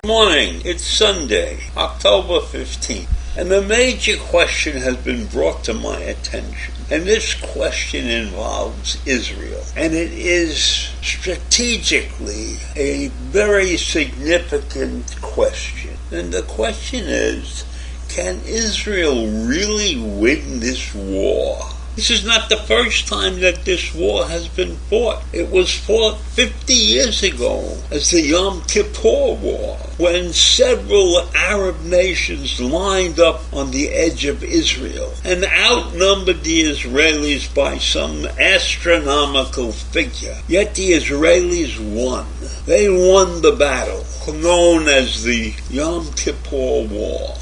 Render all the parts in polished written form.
Morning. It's Sunday, October 15th, and a major question has been brought to my attention. And this question involves Israel. And it is strategically a very significant question. And the question is, can Israel really win this war? This is not the first time that this war has been fought. It was fought 50 years ago as the Yom Kippur War, when several Arab nations lined up on the edge of Israel and outnumbered the Israelis by some astronomical figure. Yet the Israelis won. They won the battle, known as the Yom Kippur War.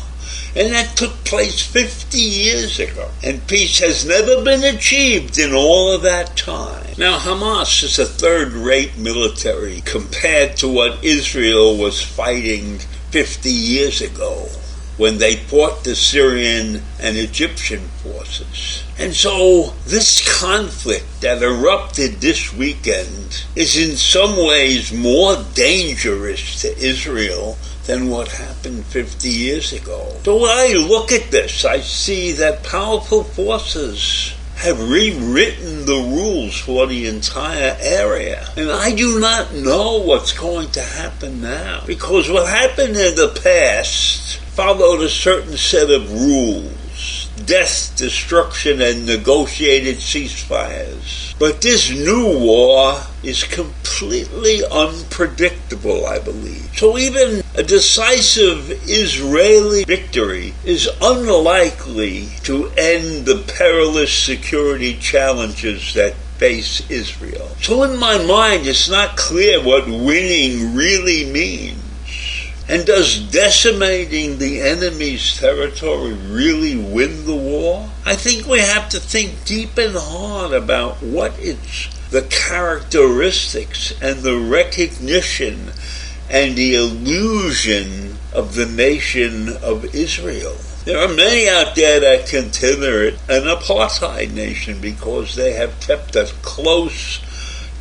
And that took place 50 years ago. And peace has never been achieved in all of that time. Now, Hamas is a third-rate military compared to what Israel was fighting 50 years ago when they fought the Syrian and Egyptian forces. And so this conflict that erupted this weekend is in some ways more dangerous to Israel than what happened 50 years ago. So when I look at this, I see that powerful forces have rewritten the rules for the entire area. And I do not know what's going to happen now, because what happened in the past followed a certain set of rules. Death, destruction, and negotiated ceasefires. But this new war is completely unpredictable, I believe. So even a decisive Israeli victory is unlikely to end the perilous security challenges that face Israel. So in my mind, it's not clear what winning really means. And does decimating the enemy's territory really win the war? I think we have to think deep and hard about what it's the characteristics and the recognition and the illusion of the nation of Israel. There are many out there that consider it an apartheid nation because they have kept a close,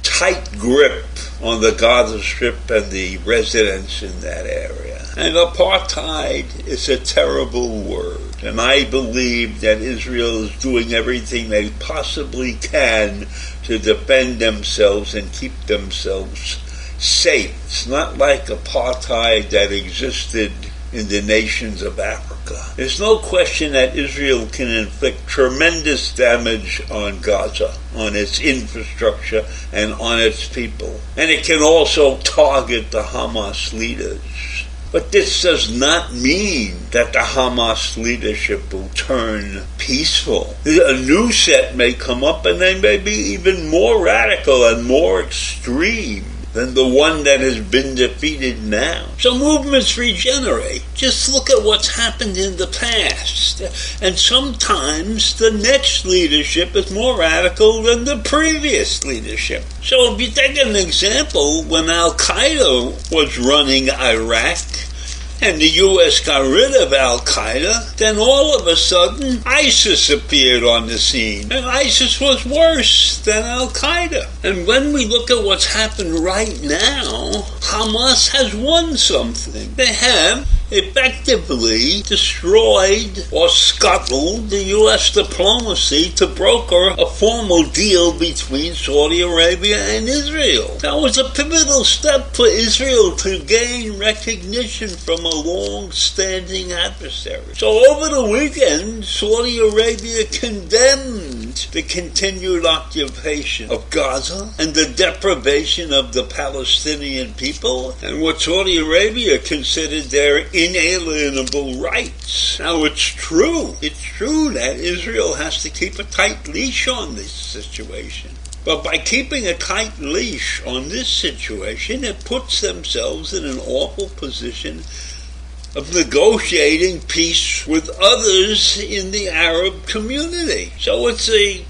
tight grip on the Gaza Strip and the residents in that area. And apartheid is a terrible word. And I believe that Israel is doing everything they possibly can to defend themselves and keep themselves safe. It's not like apartheid that existed in the nations of Africa. There's no question that Israel can inflict tremendous damage on Gaza, on its infrastructure, and on its people. And it can also target the Hamas leaders. But this does not mean that the Hamas leadership will turn peaceful. A new set may come up, and they may be even more radical and more extreme than the one that has been defeated now. So movements regenerate. Just look at what's happened in the past. And sometimes the next leadership is more radical than the previous leadership. So if you take an example, when Al-Qaeda was running Iraq, and the U.S. got rid of Al-Qaeda, then all of a sudden ISIS appeared on the scene. And ISIS was worse than Al-Qaeda. And when we look at what's happened right now, Hamas has won something. They have effectively destroyed or scuttled the U.S. diplomacy to broker a formal deal between Saudi Arabia and Israel. That was a pivotal step for Israel to gain recognition from a long-standing adversary. So over the weekend, Saudi Arabia condemned the continued occupation of Gaza and the deprivation of the Palestinian people and what Saudi Arabia considered their inalienable rights. Now it's true that Israel has to keep a tight leash on this situation. But by keeping a tight leash on this situation, it puts themselves in an awful position of negotiating peace with others in the Arab community. So it's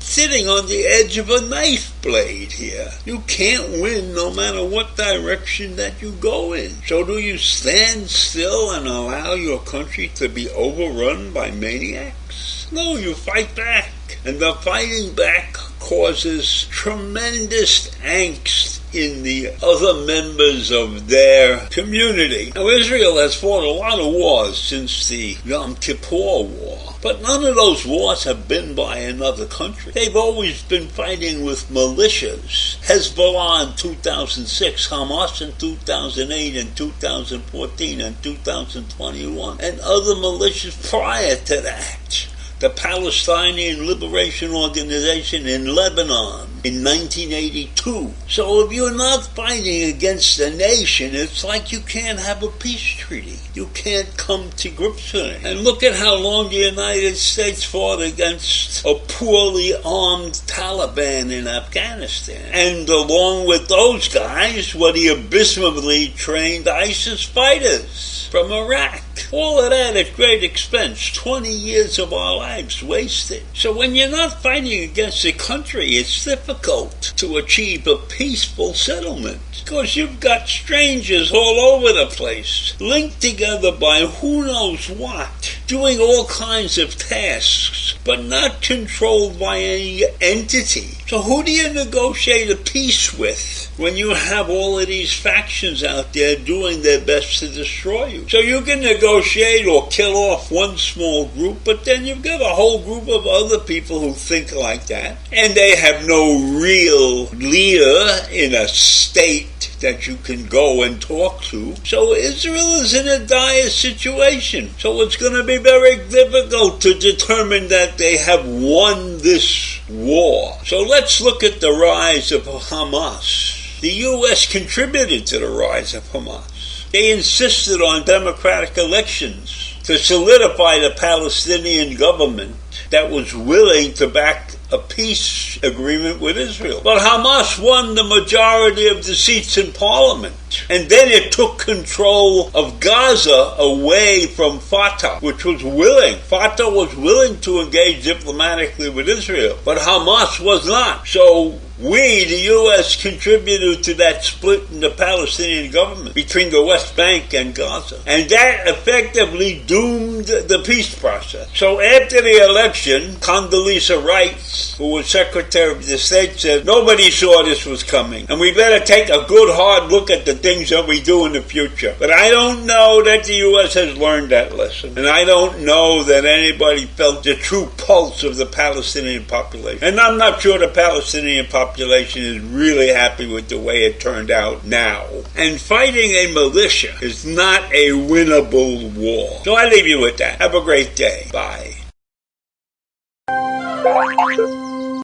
sitting on the edge of a knife blade here. You can't win no matter what direction that you go in. So do you stand still and allow your country to be overrun by maniacs? No, you fight back. And the fighting back causes tremendous angst in the other members of their community. Now, Israel has fought a lot of wars since the Yom Kippur War, but none of those wars have been by another country. They've always been fighting with militias. Hezbollah in 2006, Hamas in 2008 and 2014 and 2021, and other militias prior to that. The Palestinian Liberation Organization in Lebanon in 1982. So if you're not fighting against a nation, it's like you can't have a peace treaty. You can't come to grips with it. And look at how long the United States fought against a poorly armed Taliban in Afghanistan. And along with those guys were the abysmally trained ISIS fighters from Iraq. All of that at great expense. 20 years of our lives wasted. So when you're not fighting against a country, it's difficult to achieve a peaceful settlement. Because you've got strangers all over the place, linked together by who knows what, doing all kinds of tasks, but not controlled by any entity. So who do you negotiate a peace with when you have all of these factions out there doing their best to destroy you? So you can negotiate or kill off one small group, but then you've got a whole group of other people who think like that, and they have no real leader in a state that you can go and talk to. So Israel is in a dire situation. So it's going to be very difficult to determine that they have won this war. So let's look at the rise of Hamas. The U.S. contributed to the rise of Hamas. They insisted on democratic elections to solidify the Palestinian government that was willing to back a peace agreement with Israel. But Hamas won the majority of the seats in parliament. And then it took control of Gaza away from Fatah, which was willing. Fatah was willing to engage diplomatically with Israel, but Hamas was not. So we, the U.S., contributed to that split in the Palestinian government between the West Bank and Gaza. And that effectively doomed the peace process. So after the election, Condoleezza Rice, who was Secretary of the State, said, nobody saw this was coming, and we better take a good hard look at the things that we do in the future. But I don't know that the U.S. has learned that lesson. And I don't know that anybody felt the true pulse of the Palestinian population. And I'm not sure the Palestinian population is really happy with the way it turned out now. And fighting a militia is not a winnable war. So I leave you with that. Have a great day. Bye.